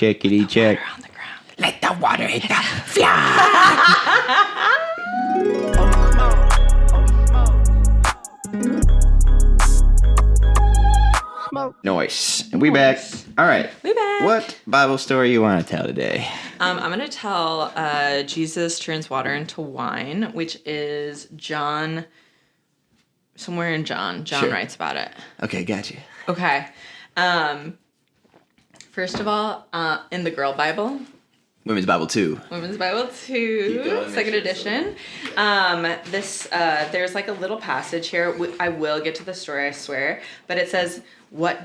Checkity check. Water on the ground. Let the water hit the floor. Nice. And we back. All right. We back. What Bible story you want to tell today? I'm going to tell Jesus turns water into wine, which is John, somewhere in John. John Sure. writes about it. Okay, gotcha. Okay. First of all, in the Girl Bible, Women's Bible 2. Women's Bible 2, second edition. There's like a little passage here. I will get to the story, I swear. But it says, what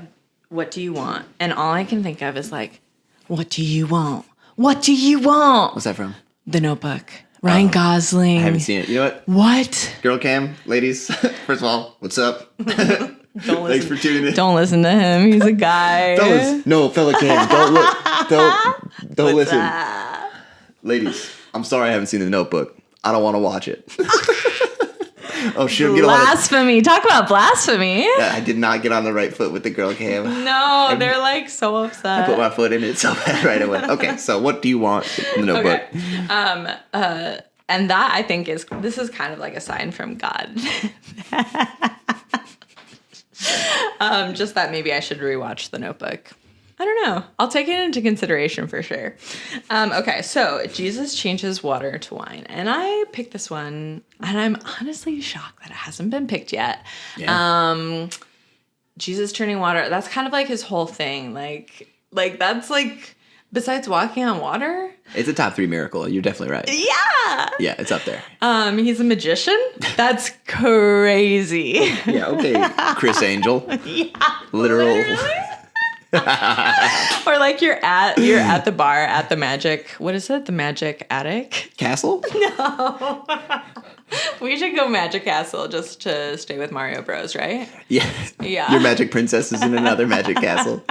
do you want? And all I can think of is like, what do you want? What do you want? What's that from? The Notebook. Ryan Gosling. I haven't seen it. You know what? What? Girl cam, ladies. First of all, what's up? Thanks for tuning in. Don't listen to him. He's a guy. Fellas, no, fella cam. Don't look. Don't listen. Ladies, I'm sorry I haven't seen The Notebook. I don't want to watch it. Oh, shit. Blasphemy. Talk about blasphemy. Yeah, I did not get on the right foot with the girl cam. No, they're like so upset. I put my foot in it so bad right away. Okay, so what do you want in The Notebook? Okay. And that I think this is kind of like a sign from God. Just that maybe I should rewatch The Notebook. I don't know. I'll take it into consideration for sure. Okay, so Jesus changes water to wine. And I picked this one, and I'm honestly shocked that it hasn't been picked yet. Yeah. Jesus turning water, that's kind of like his whole thing. Like that's like, besides walking on water. It's a top 3 miracle. You're definitely right. Yeah. Yeah, it's up there. He's a magician. That's crazy. Yeah, okay, Chris Angel. Yeah. Literal. Or like you're at the bar at the magic, what is it? The Magic Attic? Castle? No. We should go Magic Castle just to stay with Mario Bros, right? Yeah. Yeah. Your magic princess is in another magic castle.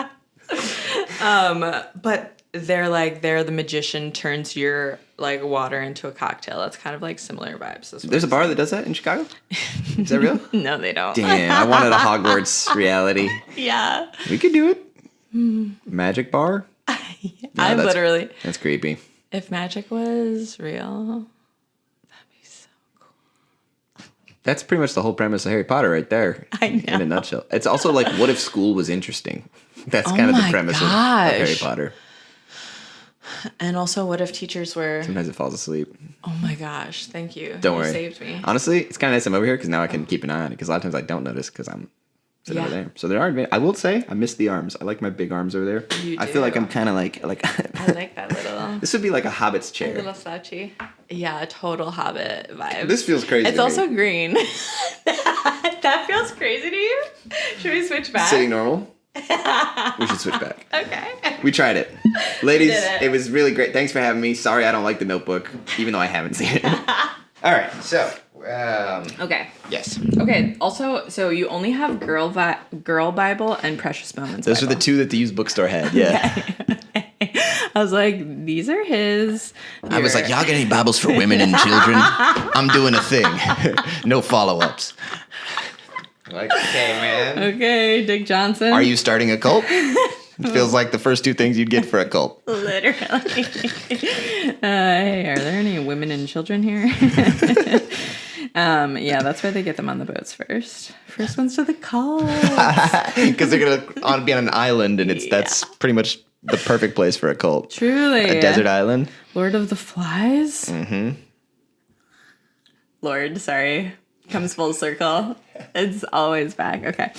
But they're the magician turns your like water into a cocktail. That's kind of like similar vibes. There's a bar that does that in Chicago? Is that real? No, they don't. Damn, I wanted a Hogwarts reality. Yeah. We could do it. Magic bar? That's creepy. If magic was real, that'd be so cool. That's pretty much the whole premise of Harry Potter right there. I know. In a nutshell. It's also like, what if school was interesting? That's kind of the premise of Harry Potter. And also, what if teachers were... Sometimes it falls asleep. Oh my gosh, thank you. Don't worry. You saved me. Honestly, it's kind of nice I'm over here because now I can keep an eye on it because a lot of times I don't notice because I'm sitting over there. So there are... I will say, I miss the arms. I like my big arms over there. You I do. feel like I'm kind of like... I like that little... This would be like a hobbit's A chair. little slouchy. Yeah, a total Hobbit vibe. This feels crazy It's to also me. green. That feels crazy to you? Should we switch back? Sitting normal? We should switch back. Okay. We tried it. Ladies, Did it. it was really great. Thanks for having me. Sorry I don't like The Notebook, even though I haven't seen it. All right, so... Okay. yes. Okay, also, so you only have Girl Bible and Precious Moments Those Bible. are the 2 that the used bookstore had, yeah. I was like, these are his. I was like, y'all got any Bibles for women and children? I'm doing a thing. No follow-ups. Like, okay, man. Okay, Dick Johnson. Are you starting a cult? It feels like the first 2 things you'd get for a cult. Literally. Hey, are there any women and children here? Yeah, that's why they get them on the boats first. First one's to the cult. Because they're going to be on an island, and that's pretty much the perfect place for a cult. Truly. A desert island. Lord of the Flies? Mm-hmm. Lord, sorry. Comes full circle. It's always back. Okay.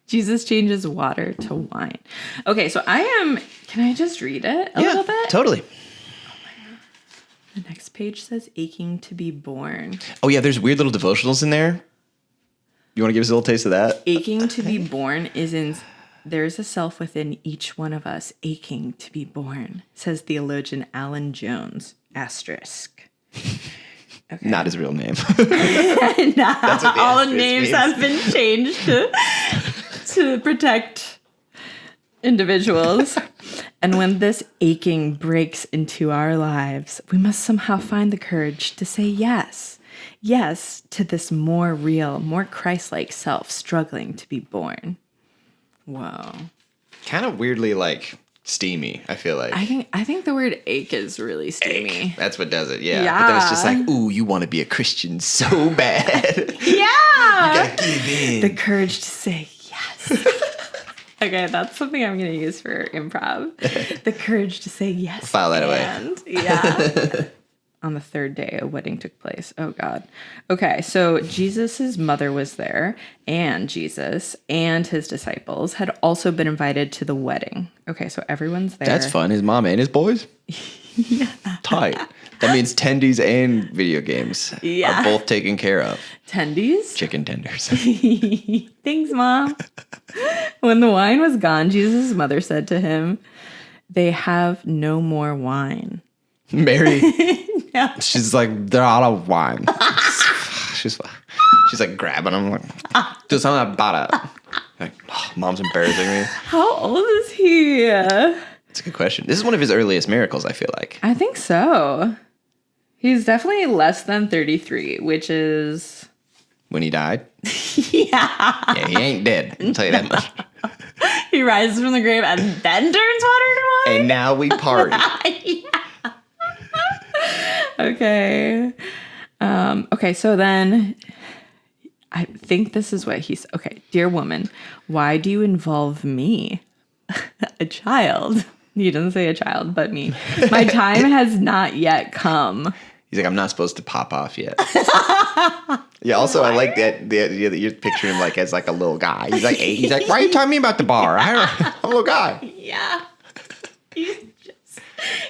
Jesus changes water to wine. Okay, so can I just read it a little bit? Totally. The next page says aching to be born. Oh, yeah, there's weird little devotionals in there. You want to give us a little taste of that? Aching to be born there's a self within each one of us aching to be born, says theologian Alan Jones, asterisk. Okay. Not his real name. All names have been changed to protect individuals. And when this aching breaks into our lives, we must somehow find the courage to say yes. Yes to this more real, more Christ-like self struggling to be born. Whoa. Kind of weirdly, like, steamy, I feel like. I think the word ache is really steamy. Ache. That's what does it, yeah. But then it's just like, ooh, you want to be a Christian so bad. Yeah. You gotta give in. The courage to say yes. Okay, that's something I'm going to use for improv. The courage to say yes. File that away. Yeah. On the third day, a wedding took place. Oh, God. Okay, so Jesus's mother was there, and Jesus and his disciples had also been invited to the wedding. Okay, so everyone's there. That's fun. His mom and his boys? Yeah. Tight. That means tendies and video games are both taken care of. Tendies? Chicken tenders. Thanks, Mom. When the wine was gone, Jesus' mother said to him, "They have no more wine." Mary, No. she's like, they're out of wine. she's like grabbing them, like, do something about it. Like, oh, Mom's embarrassing me. How old is he? That's a good question. This is one of his earliest miracles, I feel like. I think so. He's definitely less than 33, which is... When he died? Yeah. Yeah, he ain't dead. I'll tell you that much. He rises from the grave and then turns water into wine? And now we party. Yeah. Okay. Okay, so then I think this is what he's... Okay, dear woman, why do you involve me? A child. He doesn't say a child, but me. My time has not yet come. He's like, I'm not supposed to pop off yet. Yeah, also, I like that the idea that you're picturing him like as like a little guy. He's like 8. He's like, why are you telling me about the bar? I'm a little guy. Yeah.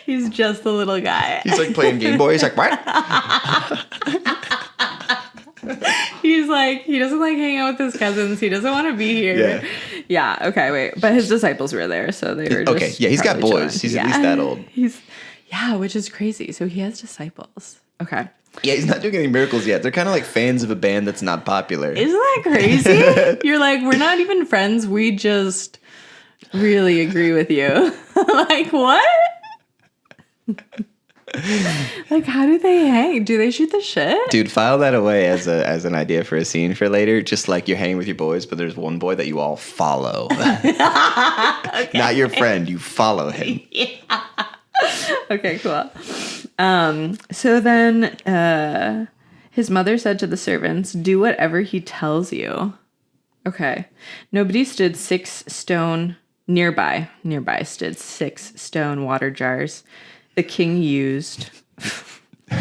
He's just the little guy. He's like playing Game Boy. He's like, what? He's like, he doesn't like hang out with his cousins. He doesn't want to be here. Yeah. Yeah. Okay. Wait. But his disciples were there, so they were just okay. Yeah. He's got boys. chilling. He's at least that old. Which is crazy. So he has disciples. Okay. Yeah. He's not doing any miracles yet. They're kind of like fans of a band that's not popular. Isn't that crazy? You're like, we're not even friends. We just really agree with you. Like what? Like, how do they hang? Do they shoot the shit? Dude, file that away as an idea for a scene for later. Just like you're hanging with your boys, but there's one boy that you all follow. Okay. Not your friend. You follow him. Yeah. Okay, cool. So then his mother said to the servants, "Do whatever he tells you." Okay. Nobody stood 6 stone nearby. Nearby stood 6 stone water jars the king used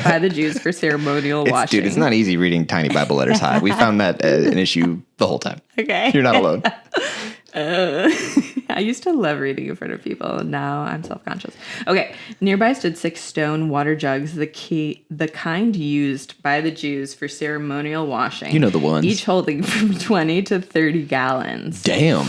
by the Jews for ceremonial washing. Dude, it's not easy reading tiny Bible letters high. We found that an issue the whole time. Okay. You're not alone. I used to love reading in front of people, and now I'm self-conscious. Okay. Nearby stood 6 stone water jugs, the kind used by the Jews for ceremonial washing. You know the ones. Each holding from 20 to 30 gallons. Damn.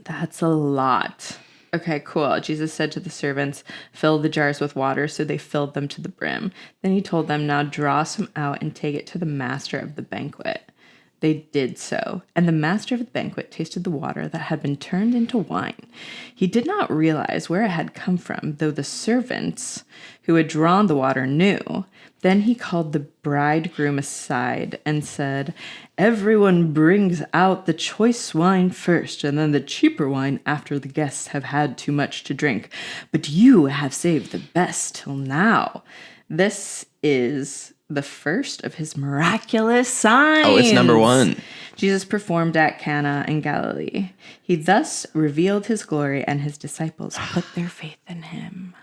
That's a lot. Okay, cool. Jesus said to the servants, "Fill the jars with water," so they filled them to the brim. Then he told them, "Now draw some out and take it to the master of the banquet." They did so, and the master of the banquet tasted the water that had been turned into wine. He did not realize where it had come from, though the servants who had drawn the water knew. Then he called the bridegroom aside and said, "Everyone brings out the choice wine first, and then the cheaper wine after the guests have had too much to drink. But you have saved the best till now." This is the first of his miraculous signs. Oh, it's number 1. Jesus performed at Cana in Galilee. He thus revealed his glory, and his disciples put their faith in him.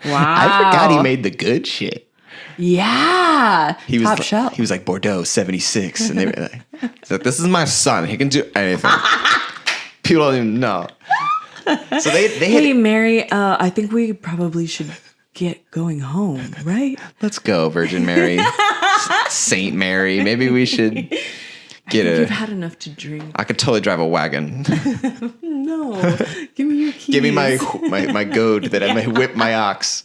Wow. I forgot he made the good shit. Yeah. He was Top shelf. He was like Bordeaux 76. And they were like, this is my son. He can do anything. People don't even know. So they Hey, Mary, I think we probably should get going home, right? Let's go, Virgin Mary. Saint Mary. Maybe we should You've had enough to drink. I could totally drive a wagon. No. Give me your keys. Give me my goad that I may whip my ox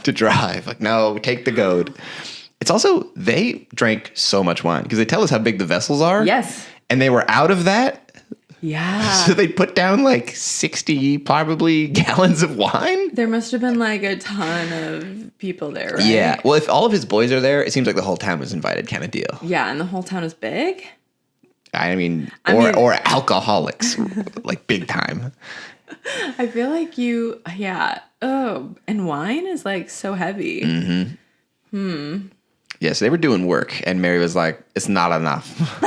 to drive. Like, no, take the goad. It's also, they drank so much wine because they tell us how big the vessels are. Yes. And they were out of that. Yeah. So they put down like 60 probably gallons of wine. There must have been like a ton of people there, right? Yeah. Well, if all of his boys are there, it seems like the whole town was invited kind of deal. Yeah, and the whole town is big? I mean, or alcoholics, like big time. I feel like yeah. Oh, and wine is like so heavy. Mm-hmm. Yeah, so they were doing work, and Mary was like, it's not enough.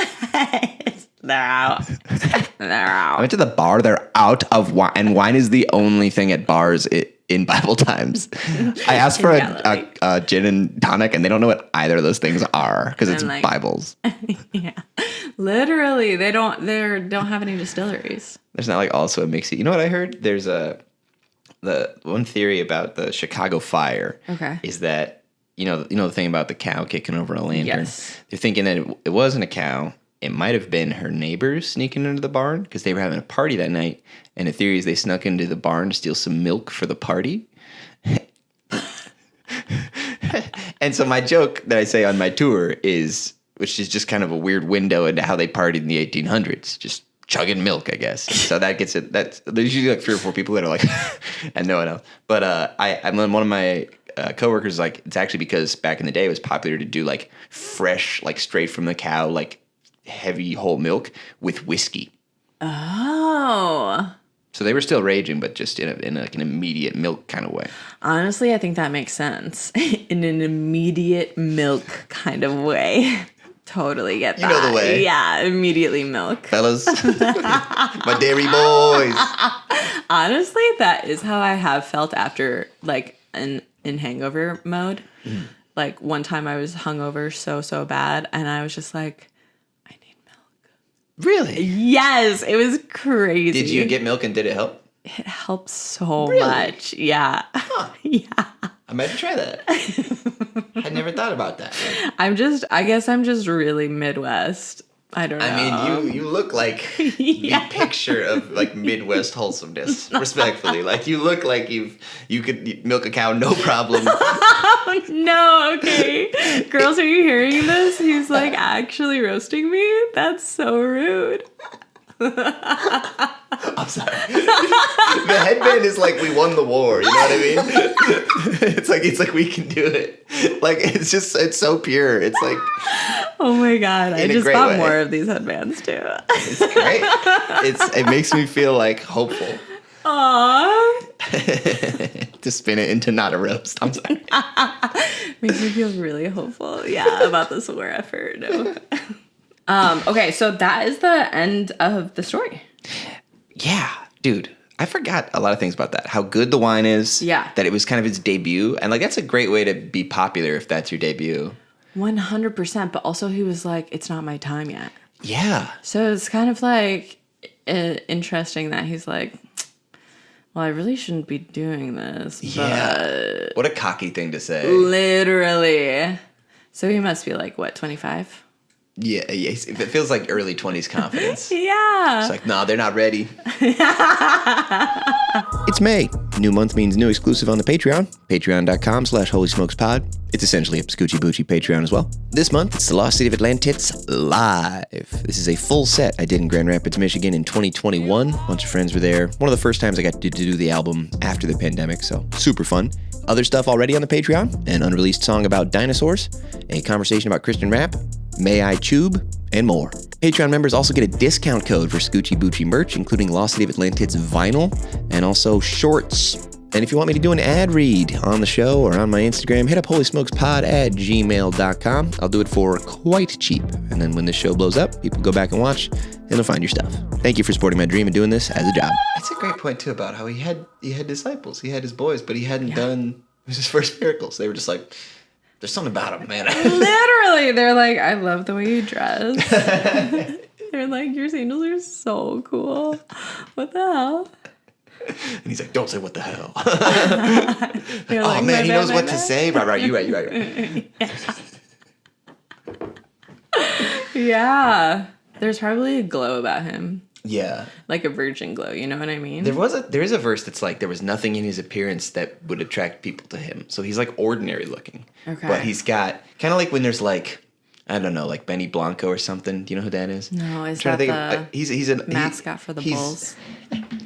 They're out. They're out. I went to the bar, they're out of wine, and wine is the only thing at bars in Bible times. I asked for a gin and tonic, and they don't know what either of those things are, because it's like, Bibles. Yeah. Literally, they don't have any distilleries. There's not like also a mixy. You know what I heard? There's the one theory about the Chicago fire is that, you know the thing about the cow kicking over a lantern? Yes. They're thinking that it wasn't a cow. It might have been her neighbors sneaking into the barn because they were having a party that night. And the theory is they snuck into the barn to steal some milk for the party. And so my joke that I say on my tour is, which is just kind of a weird window into how they partied in the 1800s, just chugging milk, I guess. So that gets it. There's usually like 3 or 4 people that are like, and no one else. But I'm one of my coworkers is like, it's actually because back in the day it was popular to do like fresh, like straight from the cow, like heavy whole milk with whiskey. Oh. So they were still raging, but just in like an immediate milk kind of way. Honestly, I think that makes sense. In an immediate milk kind of way. Totally get that. You know the way. Yeah, immediately milk. Fellas. My dairy boys. Honestly, that is how I have felt after, like, in hangover mode. Mm. Like, one time I was hungover so bad, and I was just like, I need milk. Really? Yes, it was crazy. Did you get milk and did it help? It helps so really? Much. Yeah. Huh. Yeah. I might try that. I never thought about that. I guess I'm just really Midwest. I don't know. I mean, you look like the picture of like Midwest wholesomeness, respectfully. Like you look like you could milk a cow no problem. Oh, no, okay. Girls, are you hearing this? He's like actually roasting me? That's so rude. I'm sorry. The headband is like we won the war, you know what I mean? It's like we can do it. Like it's so pure. It's like, oh my god, I just bought more of these headbands too. It's great. It makes me feel like hopeful. Aww. To spin it into not a roast. I'm sorry. Makes me feel really hopeful. Yeah, about this war effort. No. Okay, so that is the end of the story. Yeah, dude. I forgot a lot of things about that. How good the wine is. Yeah. That it was kind of its debut. And like that's a great way to be popular if that's your debut. 100%. But also he was like, it's not my time yet. Yeah. So it's kind of like interesting that he's like, well, I really shouldn't be doing this. Yeah. What a cocky thing to say. Literally. So he must be like, what, 25? Yeah, it feels like early 20s confidence. Yeah. It's like, nah, they're not ready. It's May. New month means new exclusive on the Patreon. Patreon.com/HolySmokesPod. It's essentially a Scoochie Boochie Patreon as well. This month, it's the Lost City of Atlantis live. This is a full set I did in Grand Rapids, Michigan in 2021. A bunch of friends were there. One of the first times I got to do the album after the pandemic, so super fun. Other stuff already on the Patreon, an unreleased song about dinosaurs, a conversation about Christian rap, May I Tube, and more. Patreon members also get a discount code for Scoochie Boochie merch, including Lost City of Atlantis vinyl, and also shorts. And if you want me to do an ad read on the show or on my Instagram, hit up holysmokespod@gmail.com. I'll do it for quite cheap. And then when this show blows up, people go back and watch, and they'll find your stuff. Thank you for supporting my dream and doing this as a job. That's a great point, too, about how he had disciples. He had his boys, but he hadn't done... It was his first miracles. They were just like... There's something about him, man. Literally, they're like, I love the way you dress. They're like, your sandals are so cool. What the hell? And he's like, don't say what the hell. Like, oh, man, he knows what to say. Right. You right. Yeah. There's probably a glow about him. Yeah. Like a virgin glow, you know what I mean? There is a verse that's like, there was nothing in his appearance that would attract people to him. So he's like ordinary looking. Okay. But he's got, kind of like when there's like, I don't know, like Benny Blanco or something. Do you know who that is? No, is that the he's a mascot for the Bulls?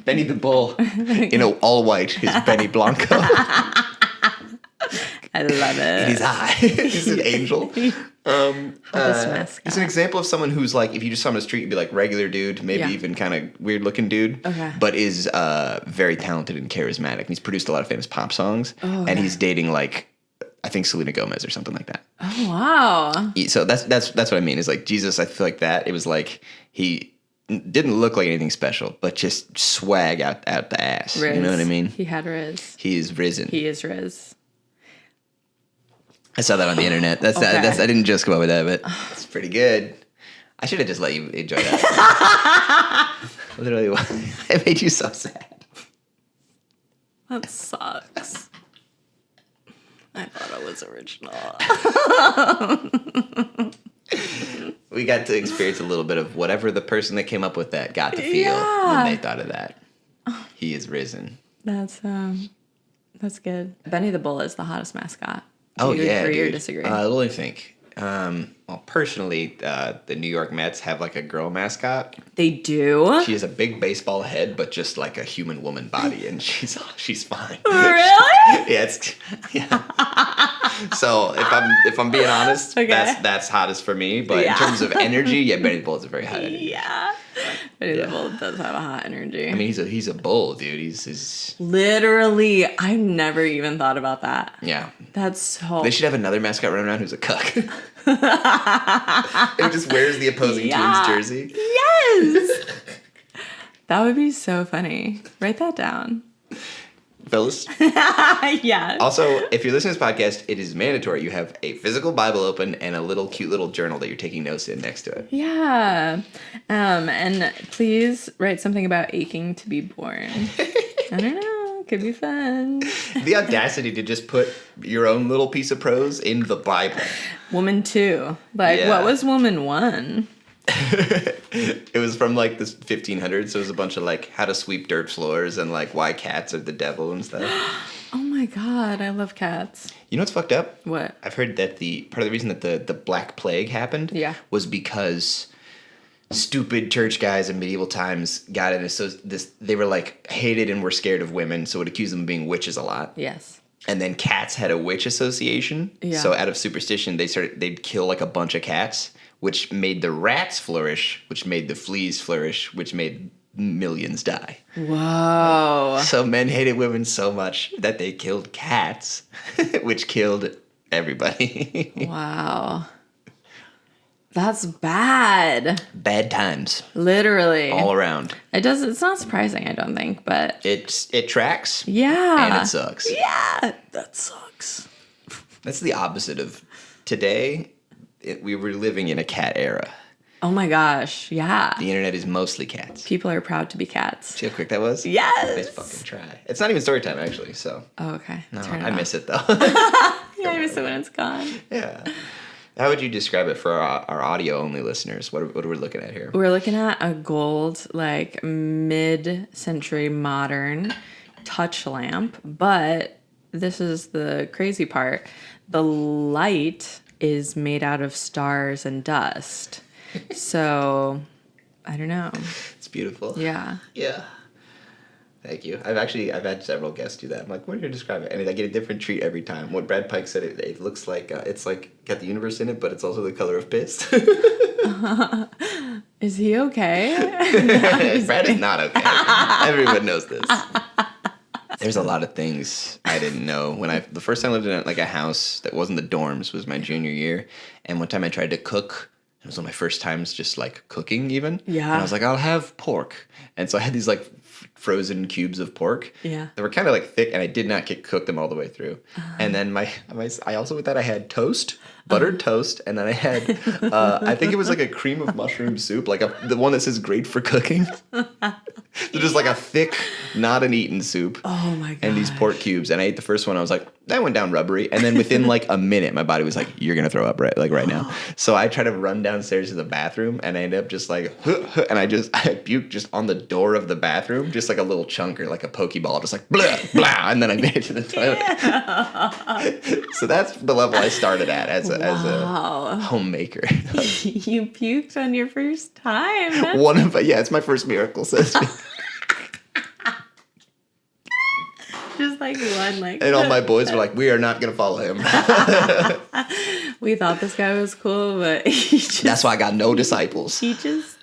Benny the Bull, all white is Benny Blanco. I love it. And he's high. He's an angel. Hottest mascot. It's an example of someone who's like, if you just saw him on the street, you'd be like regular dude, maybe even kind of weird looking dude, but is very talented and charismatic. And he's produced a lot of famous pop songs, and he's dating like, I think Selena Gomez or something like that. Oh wow! So that's what I mean. Is like Jesus. I feel like that it was like he didn't look like anything special, but just swag out the ass. Riz. You know what I mean? He had Riz. He is risen. He is Riz. I saw that on the internet. That's I didn't just come up with that, but it's pretty good. I should have just let you enjoy that. Literally, it made you so sad. That sucks. I thought it was original. We got to experience a little bit of whatever the person that came up with that got to feel when they thought of that. He is risen. That's good. Benny the Bull is the hottest mascot. Do you agree or disagree? Let me think. Well, personally, the New York Mets have like a girl mascot. They do? She has a big baseball head, but just like a human woman body, and she's fine. Really? Yeah. So if I'm being honest, that's hottest for me. But in terms of energy, Benny the Bull is a very hot energy. Yeah. Benny the Bull does have a hot energy. I mean, he's a bull, dude. He's literally. I've never even thought about that. Yeah. That's so. They should have another mascot running around who's a cuck. It just wears the opposing team's jersey. Yes. That would be so funny. Write that down. Fellas. Yeah. Also, if you're listening to this podcast, it is mandatory you have a physical Bible open and a little cute little journal that you're taking notes in next to it. Yeah. And please write something about aching to be born. I don't know. Could be fun. The audacity to just put your own little piece of prose in the Bible. Woman 2. Like, what was Woman 1? It was from like the 1500s. So it was a bunch of like how to sweep dirt floors and like why cats are the devil and stuff. Oh my God, I love cats. You know what's fucked up? What? I've heard that part of the reason that the Black Plague happened was because stupid church guys in medieval times got in they were like hated and were scared of women, so would accuse them of being witches a lot. Yes. And then cats had a witch association. Yeah. So out of superstition, they'd kill like a bunch of cats, which made the rats flourish, which made the fleas flourish, which made millions die. Whoa. So men hated women so much that they killed cats, which killed everybody. Wow. That's bad. Bad times. Literally. All around. It's not surprising, I don't think, but it tracks. Yeah. And it sucks. Yeah. That sucks. That's the opposite of today. We were living in a cat era. Oh my gosh, yeah. The internet is mostly cats. People are proud to be cats. See how quick that was? Yes. Nice fucking try. It's not even story time, actually, so. Oh, okay. No, I miss it, though. Yeah, I miss it when it's gone. Yeah. How would you describe it for our audio-only listeners? What are we looking at here? We're looking at a gold, like, mid-century modern touch lamp, but this is the crazy part. The light is made out of stars and dust. So, I don't know. It's beautiful. Yeah. Yeah. Thank you. I've had several guests do that. I'm like, what do you describe it? And I get a different treat every time. What Brad Pike said, it looks like, it's like got the universe in it, but it's also the color of piss. Is he okay? Brad is not okay. Everyone knows this. There's a lot of things I didn't know. The first time I lived in like a house that wasn't the dorms was my junior year. And one time I tried to cook. It was one of my first times just like cooking even. Yeah. And I was like, I'll have pork. And so I had these like frozen cubes of pork. Yeah. They were kind of like thick and I did not cook them all the way through. And then I also with that I had toast, buttered toast. And then I had, I think it was like a cream of mushroom soup, like the one that says great for cooking. So just like a thick, not an eaten soup. Oh my God. And these pork cubes. And I ate the first one. I was like, that went down rubbery. And then within like a minute, my body was like, you're going to throw up right now. So I tried to run downstairs to the bathroom and I ended up just like, and I puked just on the door of the bathroom, just like a little chunker, like a Pokeball, just like blah, blah. And then I made it to the toilet. Yeah. So that's the level I started at as a homemaker. You puked on your first time. It's my first miracle, says me. Just like one, like. And all my boys were like, we are not going to follow him. We thought this guy was cool, but That's why I got no disciples. he just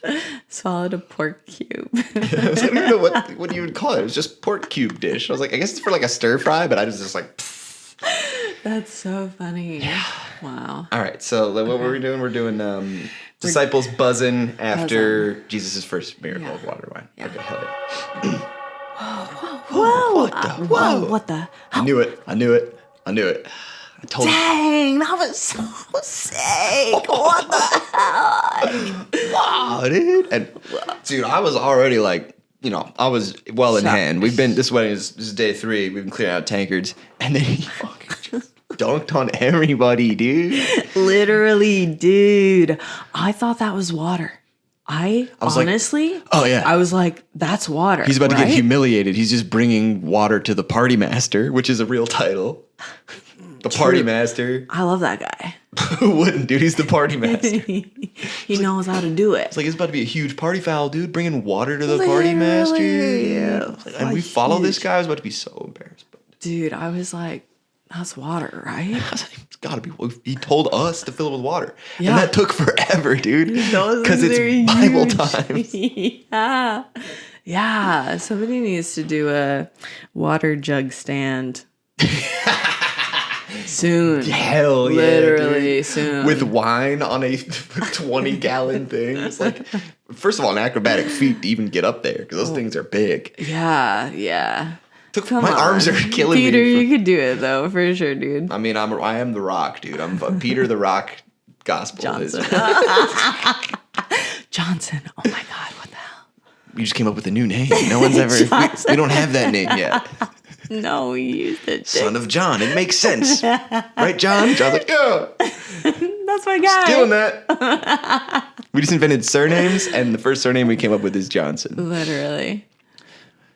swallowed a pork cube. I don't even know what you would call it. It was just pork cube dish. I was like, I guess it's for like a stir fry, but I was just like, pfft. That's so funny. Yeah. Wow. All right, so what were we doing? We're doing disciples buzzing after Jesus' first miracle of water wine. Yeah. Okay, hell yeah. Whoa. What the? I knew it. I told you. Dang, that was so sick. What the hell? Wow, dude. And dude, I was already like, I was well in hand. This wedding is day 3. We've been clearing out tankards. And then he fucking just dunked on everybody, dude. Literally, dude. I thought that was water. I was honestly, like, oh yeah. I was like, that's water. He's about to get humiliated. He's just bringing water to the party master, which is a real title. The party master. I love that guy. Who wouldn't, dude? He's the party master. He knows how to do it. It's like, it's about to be a huge party foul, dude. Bringing water to the party master. Yeah. And we follow this guy. I was about to be so embarrassed. Dude, I was like, that's water, right? It's gotta be. He told us to fill it with water. Yeah. And that took forever, dude. Because it's Bible times. Yeah. Yeah. Somebody needs to do a water jug stand. Soon. Hell yeah. Literally soon. With wine on a 20-gallon thing. It's like, first of all, an acrobatic feat to even get up there because those things are big. Yeah. My arms are killing Peter, me. Peter, you could do it though, for sure, dude. I mean, I am the Rock, dude. I'm Peter the Rock gospel. Johnson. Johnson. Oh my God, what the hell? You just came up with a new name. No one's ever. we don't have that name yet. No, we used it. Son of John. It makes sense. Right, John? John's like, yeah. That's my guy. Stealing that. We just invented surnames, and the first surname we came up with is Johnson. Literally.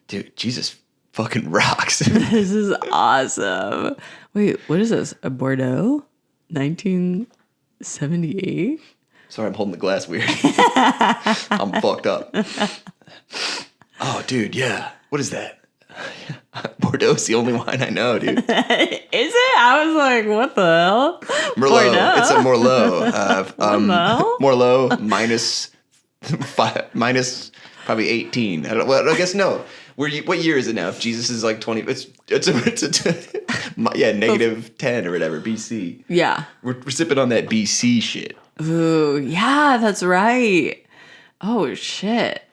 Dude, Jesus fucking rocks. This is awesome. Wait, what is this? A Bordeaux? 1978? Sorry, I'm holding the glass weird. I'm fucked up. Oh, dude, yeah. What is that? Bordeaux is the only wine I know, dude. Is it? I was like, what the hell? Merlot. Bordeaux? It's a Merlot. Merlot? Merlot minus probably 18. I guess no. What year is it now? If Jesus is like 20, it's negative 10 or whatever, BC. Yeah. We're sipping on that BC shit. Ooh, yeah, that's right. Oh, shit.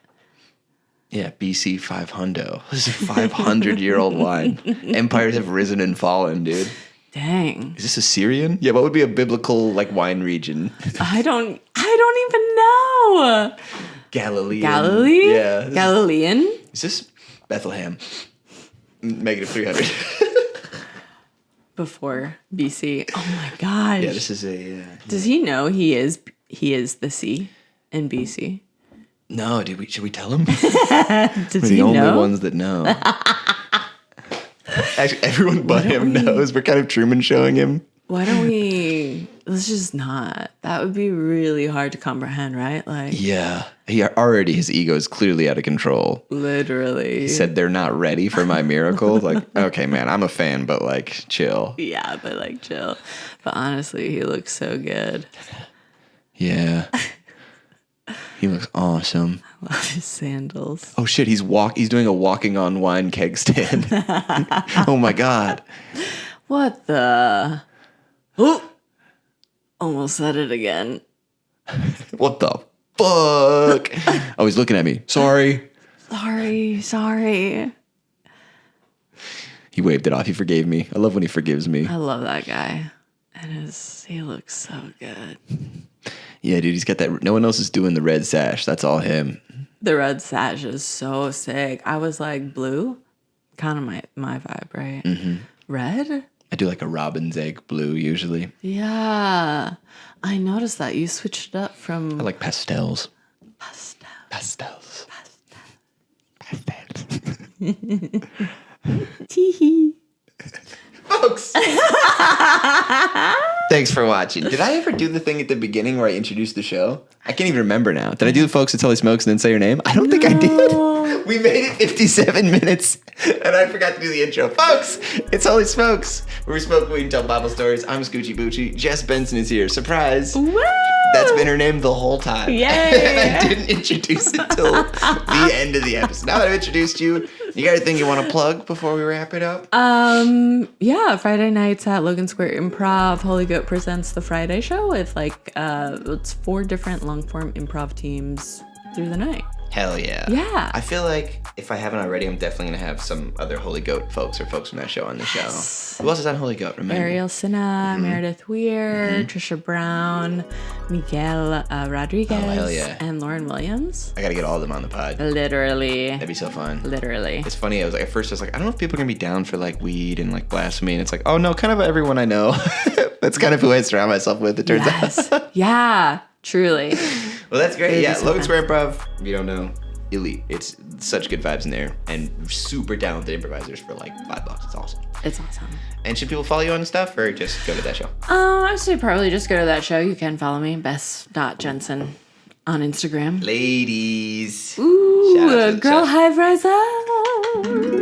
Yeah, BC 500. This is a 500-year-old wine. Empires have risen and fallen, dude. Dang. Is this Assyrian? Yeah, what would be a biblical wine region? I don't even know. Galilean. Galilee? Yeah. Galilean? Is this Bethlehem? Negative 300. Before BC. Oh my gosh. Yeah, this is a... Does he know he is the C in BC? No, dude. Should we tell him? Does We're he the only know? ones that know. Actually, everyone but him knows. We're kind of Truman showing him. Why don't we... Let's just not. That would be really hard to comprehend, right? Like, yeah. His ego is clearly out of control. literally. He said they're not ready for my miracle. Like, okay, man, I'm a fan, but like, chill. Yeah, but like, chill. But honestly, he looks so good. Yeah. He looks awesome. I love his sandals. Oh shit, he's doing a walking on wine keg stand. Oh my God. What the... Oh! Almost said it again. What the fuck? Oh, he's looking at me. Sorry. Sorry. He waved it off. He forgave me. I love when he forgives me. I love that guy. And he looks so good. Yeah, dude, he's got that. No one else is doing the red sash. That's all him. The red sash is so sick. I was like, blue? Kind of my vibe, right? Mm-hmm. Red? I do like a robin's egg blue usually. Yeah. I noticed that. You switched it up from... I like pastels. Pastels. Teehee. Folks. Thanks for watching. Did I ever do the thing at the beginning where I introduced the show? I can't even remember now. Did I do the folks until he smokes and then say your name? I don't think I did. We made it 57 minutes, and I forgot to do the intro. Folks, it's Holy Smokes, where we smoke weed and tell Bible stories. I'm Scoochie Boochie. Jes Benson is here. Surprise. Woo! That's been her name the whole time. Yay! I didn't introduce it till the end of the episode. Now that I've introduced you, you got anything you want to plug before we wrap it up? Yeah, Friday nights at Logan Square Improv. Holy Goat presents the Friday show with it's 4 different long form improv teams through the night. Hell yeah. Yeah. I feel like if I haven't already, I'm definitely going to have some other Holy Goat folks or folks from that show on the show. Who else is on Holy Goat? Remember? Ariel Sinha, Meredith Weir, Trisha Brown, Miguel Rodriguez, Oh, hell yeah. and Lauren Williams. I got to get all of them on the pod. Literally. That'd be so fun. Literally. It's funny. At first I was like, I don't know if people are going to be down for like weed and like blasphemy. And it's like, oh no, kind of everyone I know. That's kind of who I surround myself with, it turns out. Yeah, truly. Well, that's great. It'd be Yeah, so Logan fun. Square Improv, if you don't know, elite. It's such good vibes in there and super talented improvisers for like $5. It's awesome. It's awesome. And should people follow you on stuff or just go to that show? I'd say probably just go to that show. You can follow me, bess.jensen on Instagram. Ladies. Ooh, Shout out to the girl chat. hive rise up.